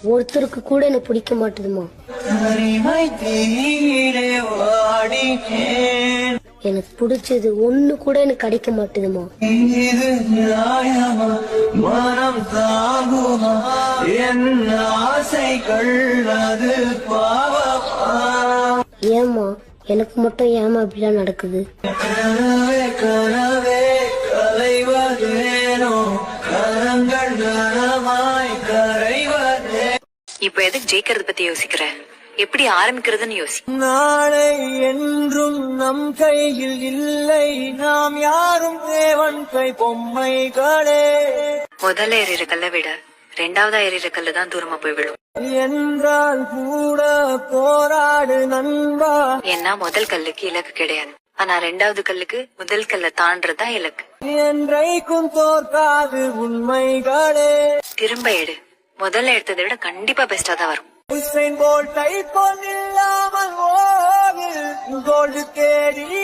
ஒருத்தருக்கு கூட என்ன பிடிக்க மாட்டுதுமா. எனக்கு பிடிச்சது ஒண்ணு கூட எனக்கு கிடைக்க மாட்டுதுமா. மனம் தாங்குமா என் ஆசைகள் அது பாவமா. ஏமா எனக்கு மட்டும் ஏமா இப்படிலாம் நடக்குது? கனவே கனவே கலைவதேனோ கரங்கள் கனமாய் கரைவதே. இப்ப எதுக்கு ஜெயிக்கிறது பத்தி யோசிக்கிற? எப்படி ஆரம்பிக்கிறதுன்னு யோசி. நாளை என்றும் நம் கையில் இல்லை, நாம் யாரும் தேவன் கை பொம்மைகளே. முதல்ல ஏறிற கல்ல விட ரெண்டாவதா ஏறிற கல்லு தான் தூரமா போய் விடும் என்றால் கூட போராடு நண்பா. ஏன்னா முதல் கல்லுக்கு இலக்கு கிடையாது, ஆனா ரெண்டாவது கல்லுக்கு முதல் கல்ல தாண்டறதா இலக்கு. என்றைக்கும் தோற்காது உண்மைகளே. திரும்ப எடு, முதல்ல எடுத்ததை விட கண்டிப்பா பெஸ்டா தான் வரும். உசைன் போல்ட்டை போல் இல்லாமல் கோல்டு தேடி